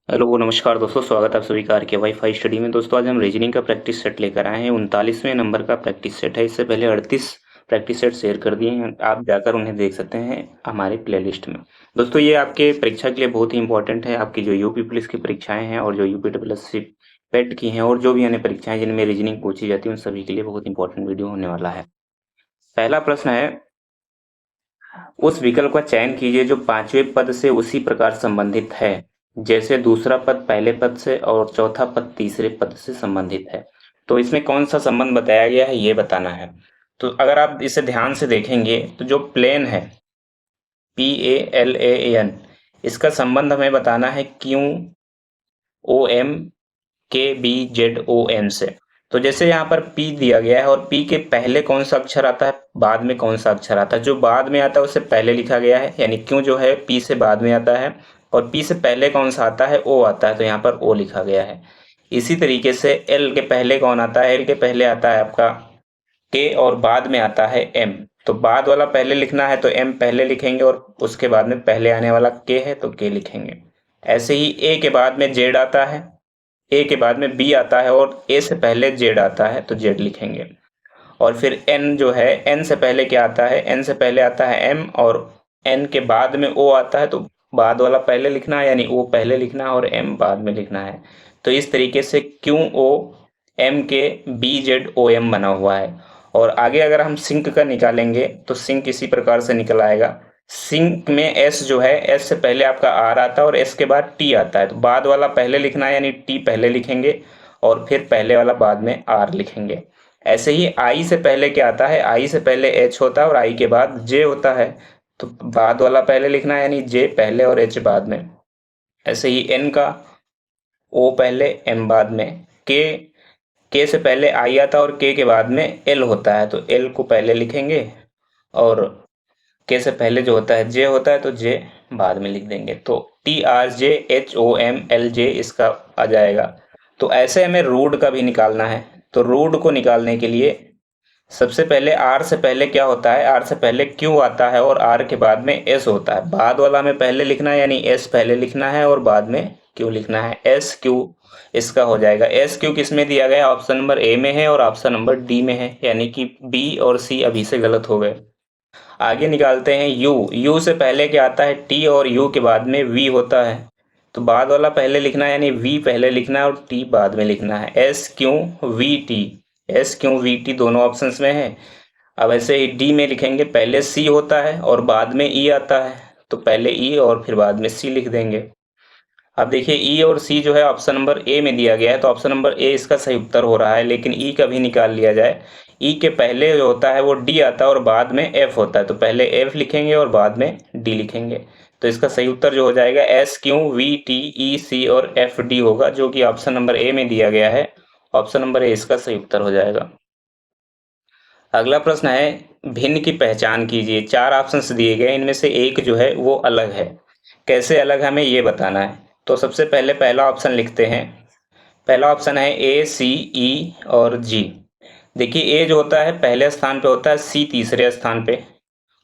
Hello नमस्कार दोस्तों, स्वागत है आप सभी का आर के वाईफाई स्टडी में। दोस्तों आज हम रीजनिंग का प्रैक्टिस सेट लेकर आए हैं। 39वें नंबर का प्रैक्टिस सेट है। इससे पहले 38 प्रैक्टिस सेट शेयर कर दिए हैं, आप जाकर उन्हें देख सकते हैं हमारे प्लेलिस्ट में। दोस्तों ये आपके परीक्षा के लिए बहुत ही इंपॉर्टेंट है। आपकी जो यूपी पुलिस की परीक्षाएं हैं और जो यूपी डब्ल्यूएससी पेट की हैं और जो भी अन्य परीक्षाएं जिनमें रीजनिंग पूछी जाती है, उन सभी के लिए बहुत इंपॉर्टेंट वीडियो होने वाला है। पहला प्रश्न है, उस विकल्प का चयन कीजिए जो पांचवें पद से उसी प्रकार संबंधित है जैसे दूसरा पद पहले पद से और चौथा पद तीसरे पद से संबंधित है। तो इसमें कौन सा संबंध बताया गया है ये बताना है। तो अगर आप इसे ध्यान से देखेंगे तो जो प्लेन है PALAN, इसका संबंध हमें बताना है QOM से। तो जैसे यहाँ पर P दिया गया है और P के पहले कौन सा अक्षर आता है, बाद में कौन सा अक्षर आता है। जो बाद में आता है उससे पहले लिखा गया है, यानी क्यों जो है P से बाद में आता है, और P से पहले कौन सा आता है, O आता है, तो यहाँ पर O लिखा गया है। इसी तरीके से L के पहले कौन आता है, L के पहले आता है आपका K और बाद में आता है M। तो बाद वाला पहले लिखना है तो M पहले लिखेंगे और उसके बाद में पहले आने वाला K है तो K लिखेंगे। ऐसे ही A के बाद में Z आता है, ए के बाद में बी आता है और ए से पहले जेड आता है तो जेड लिखेंगे। और फिर एन जो है, एन से पहले क्या आता है, एन से पहले आता है एम, और एन के बाद में ओ आता है तो बाद वाला पहले लिखना है, यानी ओ पहले लिखना है और एम बाद में लिखना है। तो इस तरीके से क्यू ओ एम के बी जेड ओ एम बना हुआ है। और आगे अगर हम सिंक का निकालेंगे तो सिंक इसी प्रकार से निकल आएगा। सिंक में एस जो है, एस से पहले आपका आर आता है और एस के बाद टी आता है, तो बाद वाला पहले लिखना है, यानी टी पहले लिखेंगे और फिर पहले वाला बाद में आर लिखेंगे। ऐसे ही आई से पहले क्या आता है, आई से पहले एच होता है और आई के बाद जे होता है, तो बाद वाला पहले लिखना है, यानी जे पहले और एच बाद में। ऐसे ही एन का ओ पहले एम बाद में, के से पहले आई आता है और के बाद में एल होता है, तो एल को पहले लिखेंगे और के से पहले जो होता है जे होता है तो जे बाद में लिख देंगे। तो TRJHOMLJ इसका आ जाएगा। तो ऐसे हमें रूट का भी निकालना है। तो रूट को निकालने के लिए सबसे पहले आर से पहले क्या होता है, आर से पहले क्यू आता है और आर के बाद में एस होता है। बाद वाला हमें पहले लिखना है, यानी एस पहले लिखना है और बाद में क्यू लिखना है। एस क्यू इसका हो जाएगा। एस क्यू किस में दिया गया, ऑप्शन नंबर ए में है और ऑप्शन नंबर डी में है, यानी कि बी और सी अभी से गलत हो गए। आगे निकालते हैं यू। यू से पहले क्या आता है, टी, और यू के बाद में वी होता है, तो बाद वाला पहले लिखना है, यानी वी पहले लिखना है और टी बाद में लिखना है। S Q V T, S Q V T दोनों ऑप्शंस में है। अब ऐसे ही डी में लिखेंगे, पहले सी होता है और बाद में ई आता है, तो पहले ई और फिर बाद में सी लिख देंगे। अब देखिए ई और सी जो है ऑप्शन नंबर ए में दिया गया है, तो ऑप्शन नंबर ए इसका सही उत्तर हो रहा है, लेकिन ई का भी निकाल लिया जाए। ई के पहले जो होता है वो डी आता है और बाद में एफ होता है, तो पहले एफ लिखेंगे और बाद में डी लिखेंगे। तो इसका सही उत्तर जो हो जाएगा S Q V T E C और एफ डी होगा, जो कि ऑप्शन नंबर ए में दिया गया है। ऑप्शन नंबर ए इसका सही उत्तर हो जाएगा। अगला प्रश्न है, भिन्न की पहचान कीजिए। चार ऑप्शंस दिए गए, इनमें से एक जो है वो अलग है। कैसे अलग हमें ये बताना है। तो सबसे पहले पहला ऑप्शन लिखते हैं। पहला ऑप्शन है ए सी ई और जी। देखिए ए जो होता है पहले स्थान पे होता है, सी तीसरे स्थान पे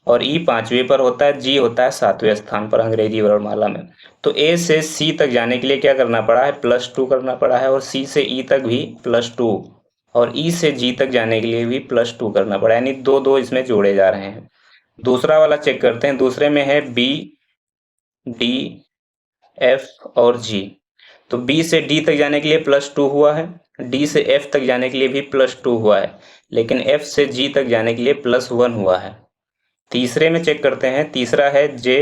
और ई पांचवें पर होता है, जी होता है सातवें स्थान पर अंग्रेजी वर्णमाला में। तो ए से सी तक जाने के लिए क्या करना पड़ा है, +2 करना पड़ा है, और सी से ई तक भी +2, और ई से जी तक जाने के लिए भी +2 करना पड़ा, यानी दो दो इसमें जोड़े जा रहे हैं। दूसरा वाला चेक करते हैं। दूसरे में है बी डी एफ और जी। तो बी से डी तक जाने के लिए +2 हुआ है, डी से एफ तक जाने के लिए भी +2 हुआ है, लेकिन एफ से जी तक जाने के लिए +1 हुआ है। तीसरे में चेक करते हैं। तीसरा है जे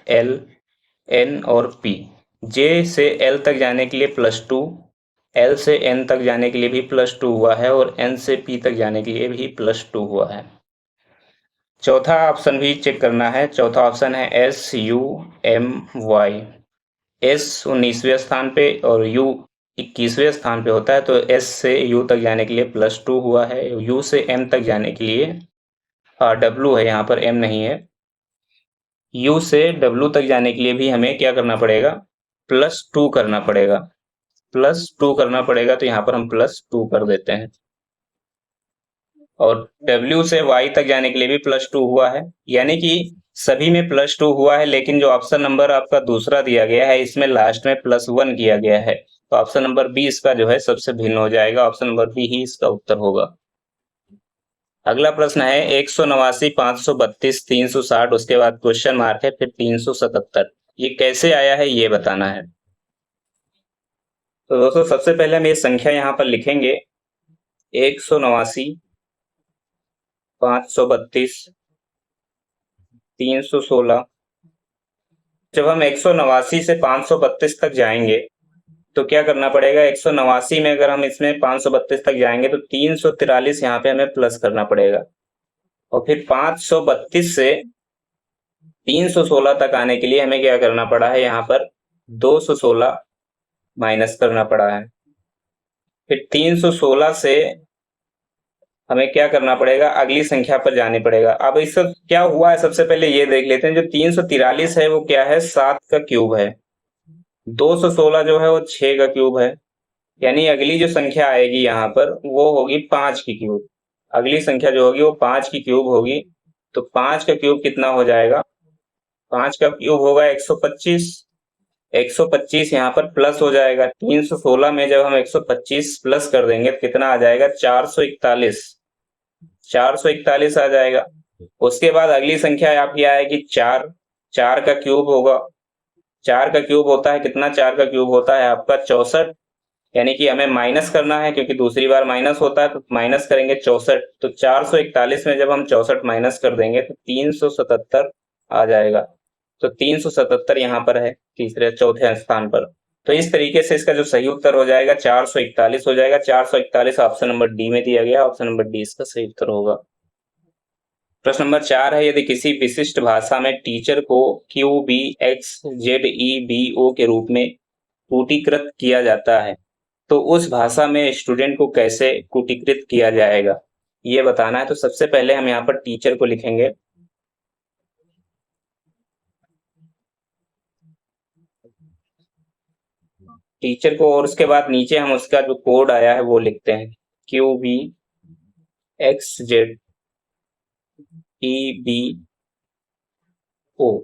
एल एन और पी। जे से एल तक जाने के लिए +2, एल से एन तक जाने के लिए भी +2 हुआ है और एन से पी तक जाने के लिए भी +2 हुआ है। चौथा ऑप्शन भी चेक करना है। चौथा ऑप्शन है S U M Y. S 19वें स्थान पे और यू 21वें स्थान पे होता है, तो एस से यू तक जाने के लिए +2 हुआ है। यू से एम तक जाने के लिए डब्लू है, यहाँ पर एम नहीं है। यू से डब्लू तक जाने के लिए भी हमें क्या करना पड़ेगा, +2 करना पड़ेगा। +2 करना पड़ेगा, तो यहाँ पर हम +2 कर देते हैं। और डब्ल्यू से वाई तक जाने के लिए भी +2 हुआ है, यानी कि सभी में +2 हुआ है, लेकिन जो ऑप्शन नंबर आपका दूसरा दिया गया है इसमें लास्ट में +1 किया गया है, तो ऑप्शन नंबर बी इसका जो है सबसे भिन्न हो जाएगा। ऑप्शन नंबर बी ही इसका उत्तर होगा। अगला प्रश्न है 189, 532, 360, उसके बाद क्वेश्चन मार्क है, फिर 377। ये कैसे आया है ये बताना है। तो दोस्तों सबसे पहले हम ये संख्या यहाँ पर लिखेंगे 189, 532, 316। जब हम 189 से 532 तक जाएंगे तो क्या करना पड़ेगा, 189 में अगर हम इसमें 532 तक जाएंगे तो 343 यहाँ पे हमें प्लस करना पड़ेगा, और फिर 532 से 316 तक आने के लिए हमें क्या करना पड़ा है, यहाँ पर 216 माइनस करना पड़ा है। फिर 316 से हमें क्या करना पड़ेगा, अगली संख्या पर जाने पड़ेगा। अब इसका क्या हुआ है सबसे पहले ये देख लेते हैं। जो 343 है वो क्या है, 7 का क्यूब है। 216 जो है वो 6 का क्यूब है, यानी अगली जो संख्या आएगी यहाँ पर वो होगी 5 की क्यूब। अगली संख्या जो होगी वो 5 की क्यूब होगी। तो 5 का क्यूब कितना हो जाएगा, 5 का क्यूब होगा 125। 125 यहाँ पर प्लस हो जाएगा। 316 में जब हम 125 प्लस कर देंगे तो कितना आ जाएगा, 441। 441 आ जाएगा। उसके बाद अगली संख्या आपकी आएगी 4। 4 का क्यूब होगा। 4 का क्यूब होता है कितना, 4 का क्यूब होता है आपका 64, यानी कि हमें माइनस करना है क्योंकि दूसरी बार माइनस होता है, तो माइनस करेंगे 64। तो 441 में जब हम 64 माइनस कर देंगे तो 377 आ जाएगा। तो 377 यहाँ पर है तीसरे चौथे स्थान पर। तो इस तरीके से इसका जो सही उत्तर हो जाएगा 441 हो जाएगा। 441 ऑप्शन नंबर डी में दिया गया, ऑप्शन नंबर डी इसका सही उत्तर होगा। प्रश्न नंबर 4 है, यदि किसी विशिष्ट भाषा में टीचर को Q B X Z E B O के रूप में कूटीकृत किया जाता है तो उस भाषा में स्टूडेंट को कैसे कूटीकृत किया जाएगा ये बताना है। तो सबसे पहले हम यहाँ पर टीचर को लिखेंगे, टीचर को, और उसके बाद नीचे हम उसका जो कोड आया है वो लिखते हैं, Q B X Z E B O.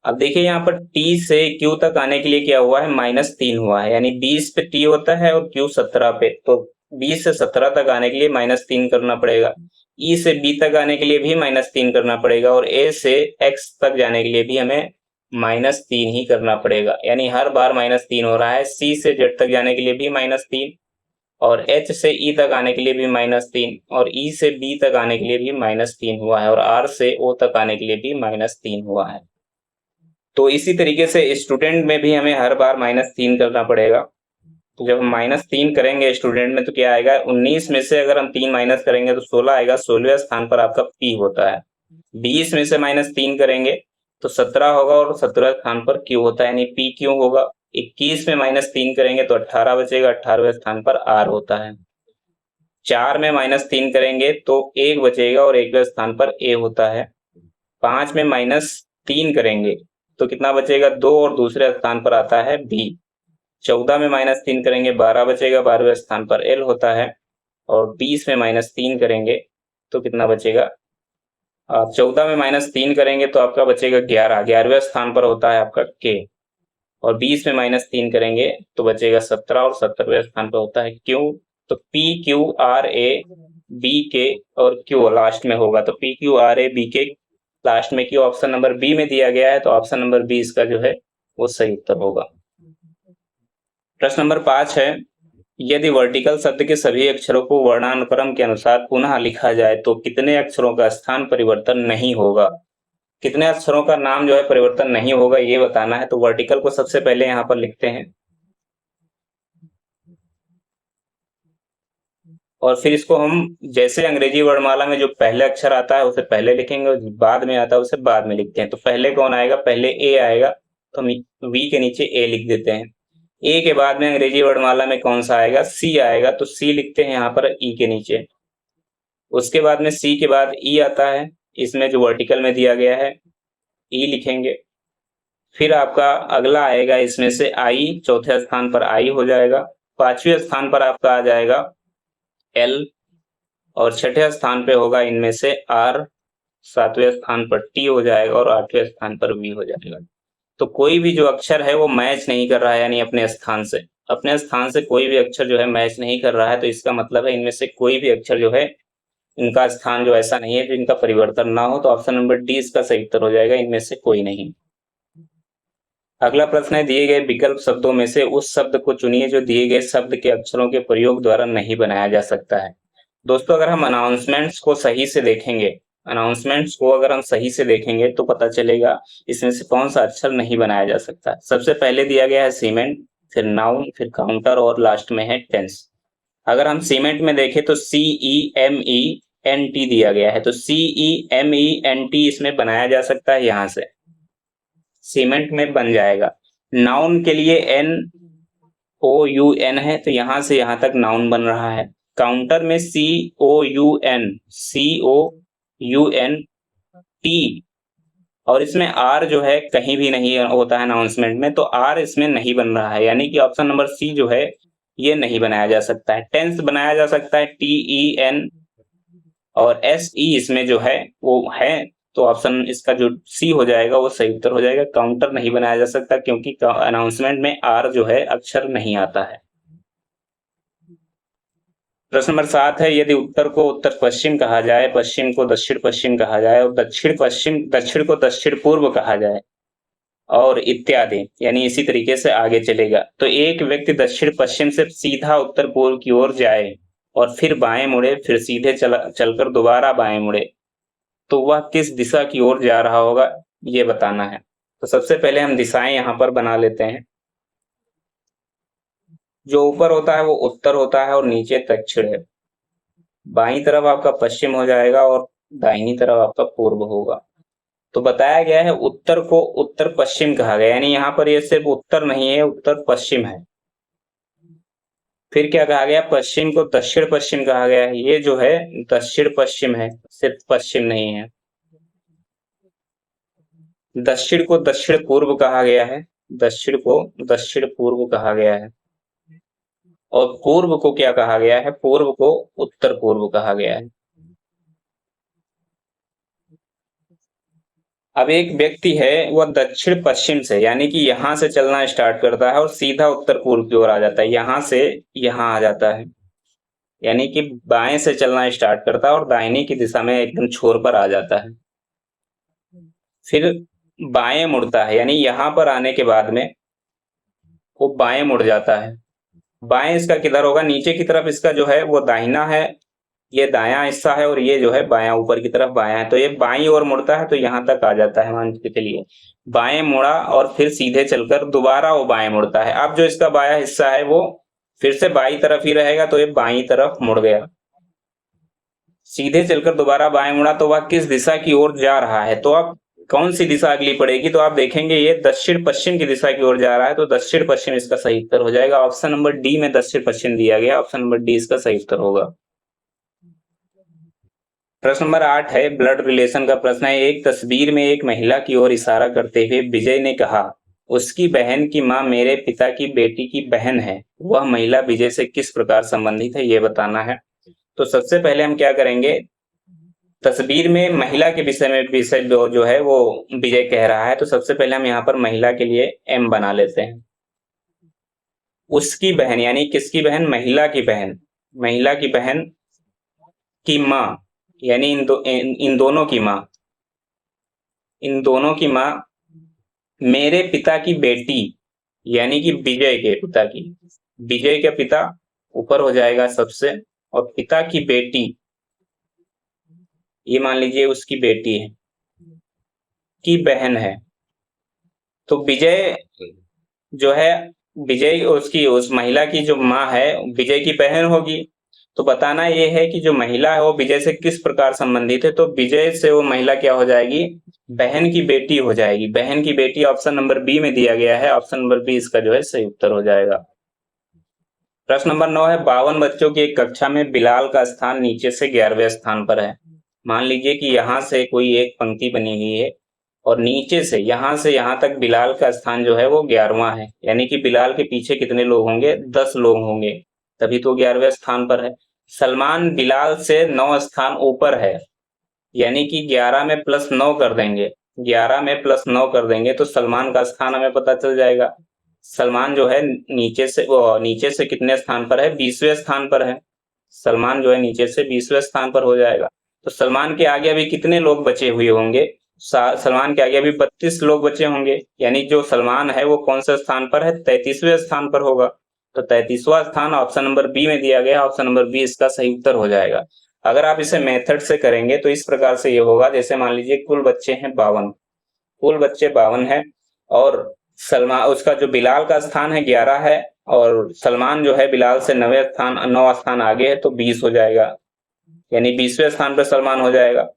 अब देखिए यहाँ पर टी से क्यू तक आने के लिए क्या हुआ है, -3 हुआ है, यानी 20 पे टी होता है और क्यू 17 पे, तो 20 से 17 तक आने के लिए -3 करना पड़ेगा। ई से बी तक आने के लिए भी -3 करना पड़ेगा, और ए से एक्स तक जाने के लिए भी हमें -3 ही करना पड़ेगा, यानी हर बार -3 हो रहा है। सी से जेड तक जाने के लिए भी -3, और एच से ई तक आने के लिए भी -3, और ई से बी तक आने के लिए भी -3 हुआ है, और आर से ओ तक आने के लिए भी -3 हुआ है। तो इसी तरीके से स्टूडेंट में भी हमें हर बार -3 करना पड़ेगा। तो जब हम -3 करेंगे स्टूडेंट में तो क्या आएगा, 19 में से अगर हम 3 माइनस करेंगे तो 16 आएगा। 16वें स्थान पर आपका पी होता है। 20 में से -3 करेंगे तो 17 होगा, और 17वें स्थान पर क्यू होता है, यानी पी क्यू होगा। 21 में -3 करेंगे तो 18 बचेगा, 18वें स्थान पर आर होता है। 4 में -3 करेंगे तो 1 बचेगा, और 1वें स्थान पर ए होता है। 5 में -3 करेंगे तो कितना बचेगा, 2, और दूसरे स्थान पर आता है बी। 14 में -3 करेंगे 12 बचेगा, 12वें स्थान पर एल होता है। और 20 में -3 करेंगे तो कितना बचेगा, 14 में -3 करेंगे तो आपका बचेगा 11, 11वें स्थान पर होता है आपका के। और 20 में -3 करेंगे तो बचेगा 17, और 17वें स्थान पर होता है क्यू। तो P Q R A B K और क्यू लास्ट में होगा, तो P Q R A B K last में क्यू ऑप्शन नंबर बी में दिया गया है, तो ऑप्शन नंबर बी इसका जो है वो सही उत्तर होगा। प्रश्न नंबर 5 है, यदि वर्टिकल शब्द के सभी अक्षरों को वर्णानुक्रम के अनुसार पुनः लिखा जाए तो कितने अक्षरों का स्थान परिवर्तन नहीं होगा। कितने अक्षरों का नाम जो है परिवर्तन नहीं होगा ये बताना है। तो वर्टिकल को सबसे पहले यहाँ पर लिखते हैं, और फिर इसको हम जैसे अंग्रेजी वर्णमाला में जो पहले अक्षर आता है उसे पहले लिखेंगे, और बाद में आता है उसे बाद में लिखते हैं। तो पहले कौन आएगा, पहले ए आएगा, तो हम वी के नीचे ए लिख देते हैं। ए के बाद में अंग्रेजी वर्णमाला में कौन सा आएगा, सी आएगा, तो सी लिखते हैं यहाँ पर ई के नीचे। उसके बाद में सी के बाद ई आता है, इसमें जो वर्टिकल में दिया गया है ई लिखेंगे। फिर आपका अगला आएगा इसमें से आई, चौथे स्थान पर आई हो जाएगा। 5वें स्थान पर आपका आ जाएगा एल, और 6ठे स्थान पे होगा इनमें से आर, 7वें स्थान पर टी हो जाएगा और 8वें स्थान पर वी हो जाएगा। तो कोई भी जो अक्षर है वो मैच नहीं कर रहा है, यानी अपने स्थान से कोई भी अक्षर जो है मैच नहीं कर रहा है, तो इसका मतलब है इनमें से कोई भी अक्षर जो है इनका स्थान जो ऐसा नहीं है जो इनका परिवर्तन ना हो। तो ऑप्शन नंबर डी इसका सही उत्तर हो जाएगा, इनमें से कोई नहीं। अगला प्रश्न है, दिए गए विकल्प शब्दों में से उस शब्द को चुनिए जो दिए गए शब्द के अक्षरों के प्रयोग द्वारा नहीं बनाया जा सकता है। दोस्तों, अगर हम अनाउंसमेंट्स को अगर हम सही से देखेंगे तो पता चलेगा इसमें से कौन सा अक्षर नहीं बनाया जा सकता। सबसे पहले दिया गया है सीमेंट, फिर नाउन, फिर काउंटर और लास्ट में है टेंस। अगर हम सीमेंट में देखें तो CEMENT दिया गया है, तो CEMENT इसमें बनाया जा सकता है, यहां से सीमेंट में बन जाएगा। नाउन के लिए NOUN है, तो यहां से यहां तक नाउन बन रहा है। काउंटर में COUNT और इसमें R जो है कहीं भी नहीं होता है अनाउंसमेंट में, तो R इसमें नहीं बन रहा है, यानी कि ऑप्शन नंबर सी जो है ये नहीं बनाया जा सकता है। टेंस बनाया जा सकता है, TEN और SE इसमें जो है वो है, तो ऑप्शन इसका जो सी हो जाएगा वो सही उत्तर हो जाएगा। काउंटर नहीं बनाया जा सकता क्योंकि अनाउंसमेंट में R जो है अक्षर नहीं आता है। प्रश्न नंबर 7 है, यदि उत्तर को उत्तर पश्चिम कहा जाए, पश्चिम को दक्षिण पश्चिम कहा जाए और दक्षिण को दक्षिण पूर्व कहा जाए और इत्यादि, यानी इसी तरीके से आगे चलेगा, तो एक व्यक्ति दक्षिण पश्चिम से सीधा उत्तर पूर्व की ओर जाए और फिर बाएं मुड़े, फिर सीधे चलकर दोबारा बाएं मुड़े, तो वह किस दिशा की ओर जा रहा होगा, ये बताना है। तो सबसे पहले हम दिशाएं यहां पर बना लेते हैं। जो ऊपर होता है वो उत्तर होता है और नीचे दक्षिण है। बाईं तरफ आपका पश्चिम हो जाएगा और दाहिनी तरफ आपका पूर्व होगा। तो बताया गया है उत्तर को उत्तर पश्चिम कहा गया, यानी यहाँ पर ये सिर्फ उत्तर नहीं है, उत्तर पश्चिम है। फिर क्या कहा गया, पश्चिम को दक्षिण पश्चिम कहा गया है, ये जो है दक्षिण पश्चिम है, सिर्फ पश्चिम नहीं है। दक्षिण को दक्षिण पूर्व कहा गया है, दक्षिण को दक्षिण पूर्व कहा गया है। और पूर्व को क्या कहा गया है, पूर्व को उत्तर पूर्व कहा गया है। अब एक व्यक्ति है वह दक्षिण पश्चिम से, यानी कि यहां से चलना स्टार्ट करता है और सीधा उत्तर पूर्व की ओर आ जाता है, यहां से यहां आ जाता है, यानी कि बाएं से चलना स्टार्ट करता है और दाहिने की दिशा में एकदम छोर पर आ जाता है। फिर बाएं मुड़ता है, यानी यहां पर आने के बाद में वो बाएं मुड़ जाता है। बाएं इसका किधर होगा, नीचे की तरफ इसका जो है वो दाहिना है, ये दायां हिस्सा है और ये जो है बायां ऊपर की तरफ बायां है, तो ये बाईं ओर मुड़ता है, तो यहां तक आ जाता है। मान के चलिए बाएं मुड़ा और फिर सीधे चलकर दोबारा वो बाएं मुड़ता है। अब जो इसका बायां हिस्सा है वो फिर से बाईं तरफ ही रहेगा, तो ये बाईं तरफ मुड़ गया। सीधे चलकर दोबारा बाएं मुड़ा, तो वह किस दिशा की ओर जा रहा है, तो अब कौन सी दिशा अगली पड़ेगी, तो आप देखेंगे ये दक्षिण पश्चिम की दिशा की ओर जा रहा है, तो दक्षिण पश्चिम इसका सही उत्तर हो जाएगा। ऑप्शन नंबर डी में दक्षिण पश्चिम दिया गया, ऑप्शन नंबर डी इसका सही उत्तर होगा। प्रश्न नंबर 8 है, ब्लड रिलेशन का प्रश्न है। एक तस्वीर में एक महिला की ओर इशारा करते हुए विजय ने कहा, उसकी बहन की मां मेरे पिता की बेटी की बहन है। वह महिला विजय से किस प्रकार संबंधित है, ये बताना है। तो सबसे पहले हम क्या करेंगे, तस्वीर में महिला के विषय जो है वो विजय कह रहा है, तो सबसे पहले हम यहाँ पर महिला के लिए एम बना लेते हैं। उसकी बहन यानी किसकी बहन, महिला की बहन की मां, यानी इन दोनों की मां मेरे पिता की बेटी, यानी कि विजय के पिता ऊपर हो जाएगा सबसे, और पिता की बेटी ये मान लीजिए उसकी बेटी है, की बहन है। तो विजय जो है, विजय उस महिला की जो मां है विजय की बहन होगी। तो बताना ये है कि जो महिला है वो विजय से किस प्रकार संबंधित है, तो विजय से वो महिला क्या हो जाएगी, बहन की बेटी हो जाएगी। बहन की बेटी ऑप्शन नंबर बी में दिया गया है, ऑप्शन नंबर बी इसका जो है सही उत्तर हो जाएगा। प्रश्न नंबर 9 है, 52 बच्चों की एक कक्षा में बिलाल का स्थान नीचे से 11वें स्थान पर है। मान लीजिए कि यहां से कोई एक पंक्ति बनी हुई है और नीचे से यहां तक बिलाल का स्थान जो है वो 11वां है, यानी कि बिलाल के पीछे कितने लोग होंगे, 10 लोग होंगे, तभी तो 11वें स्थान पर है। सलमान बिलाल से 9 स्थान ऊपर है, यानी कि 11 में प्लस 9 कर देंगे, 11 में प्लस 9 कर देंगे तो सलमान का स्थान हमें पता चल जाएगा। सलमान जो है नीचे से कितने स्थान पर है, 20वें स्थान पर है। सलमान जो है नीचे से 20वें स्थान पर हो जाएगा। तो सलमान के आगे अभी कितने लोग बचे हुए होंगे, सलमान के आगे अभी 32 लोग बचे होंगे, यानी जो सलमान है वो कौन से स्थान पर है, 33वें स्थान पर होगा। तो 33वां स्थान ऑप्शन नंबर बी में दिया गया, ऑप्शन नंबर बी इसका सही उत्तर हो जाएगा। अगर आप इसे मेथड से करेंगे तो इस प्रकार से ये होगा, जैसे मान लीजिए कुल बच्चे हैं 52, कुल बच्चे 52 है और सलमान उसका जो बिलाल का स्थान है 11 है और सलमान जो है बिलाल से 9 स्थान आगे है तो 20 हो जाएगा, यानी 20वें स्थान पर सलमान हो जाएगा।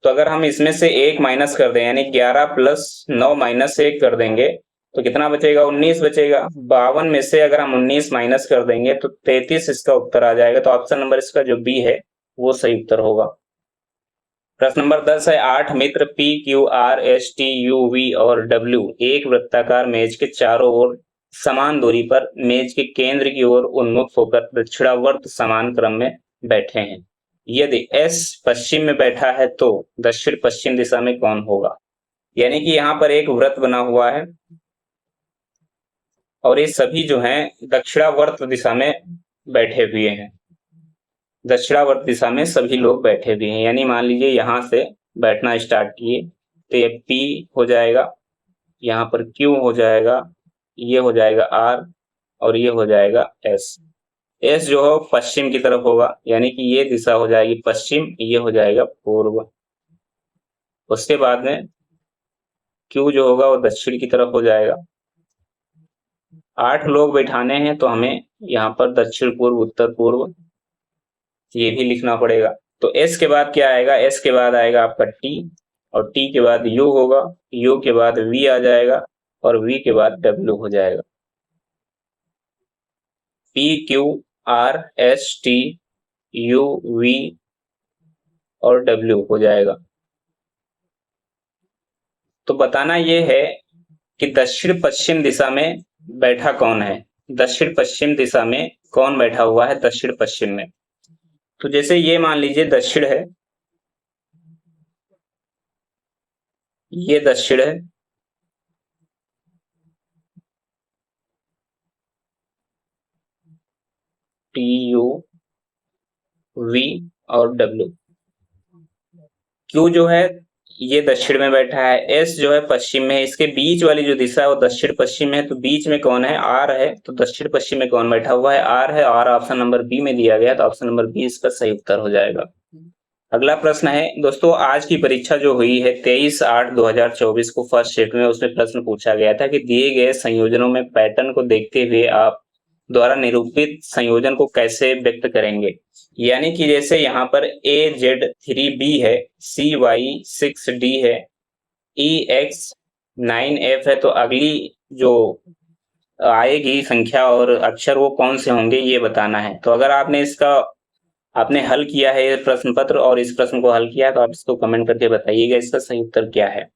तो अगर हम इसमें से 1 माइनस कर दें, यानी 11 प्लस 9 माइनस 1 कर देंगे तो कितना बचेगा, 19 बचेगा। 52 में से अगर हम 19 माइनस कर देंगे तो 33 इसका उत्तर आ जाएगा। तो ऑप्शन नंबर इसका जो बी है वो सही उत्तर होगा। प्रश्न नंबर 10 है, 8 मित्र P, Q, R, S, T, U, V और W एक वृत्ताकार मेज के चारों ओर समान दूरी पर मेज के केंद्र की ओर उन्मुख होकर दक्षिणावर्त समान क्रम में बैठे हैं। यदि S पश्चिम में बैठा है तो दक्षिण पश्चिम दिशा में कौन होगा। यानी कि यहाँ पर एक वृत्त बना हुआ है और ये सभी जो हैं दक्षिणावर्त दिशा में बैठे हुए हैं, दक्षिणावर्त दिशा में सभी लोग बैठे हुए हैं। यानी मान लीजिए यहाँ से बैठना स्टार्ट किए तो ये P हो जाएगा, यहाँ पर Q हो जाएगा, ये हो जाएगा R और ये हो जाएगा S। S जो है पश्चिम की तरफ होगा, यानी कि ये दिशा हो जाएगी पश्चिम, ये हो जाएगा पूर्व। उसके बाद में Q जो होगा वो दक्षिण की तरफ हो जाएगा। 8 लोग बैठाने हैं तो हमें यहाँ पर दक्षिण पूर्व, उत्तर पूर्व ये भी लिखना पड़ेगा। तो S के बाद क्या आएगा, S के बाद आएगा आपका T और T के बाद U होगा, U के बाद V आ जाएगा और V के बाद W हो जाएगा। P, Q, R, S, T, U, V और W हो जाएगा। तो बताना ये है कि दक्षिण पश्चिम दिशा में बैठा कौन है, दक्षिण पश्चिम दिशा में कौन बैठा हुआ है दक्षिण पश्चिम में। तो जैसे ये मान लीजिए दक्षिण है, ये दक्षिण है, T, U, V और W। Q जो है ये दक्षिण में बैठा है, S जो है पश्चिम में है, इसके बीच वाली जो दिशा है वो दक्षिण पश्चिम में है। तो बीच में कौन है, R है। तो दक्षिण पश्चिम में कौन बैठा हुआ है, R है। और ऑप्शन नंबर बी में दिया गया, तो ऑप्शन नंबर बी इसका सही उत्तर हो जाएगा। अगला प्रश्न है दोस्तों, आज की परीक्षा जो हुई है 23/8/2024 को फर्स्ट शिफ्ट में, उसमें प्रश्न पूछा गया था कि दिए गए संयोजनों में पैटर्न को देखते हुए आप द्वारा निरूपित संयोजन को कैसे व्यक्त करेंगे। यानी कि जैसे यहाँ पर AZ3B है, CY6D है, EX9F है, तो अगली जो आएगी संख्या और अक्षर वो कौन से होंगे ये बताना है। तो अगर आपने हल किया है ये प्रश्न पत्र और इस प्रश्न को हल किया है तो आप इसको कमेंट करके बताइएगा इसका सही उत्तर क्या है।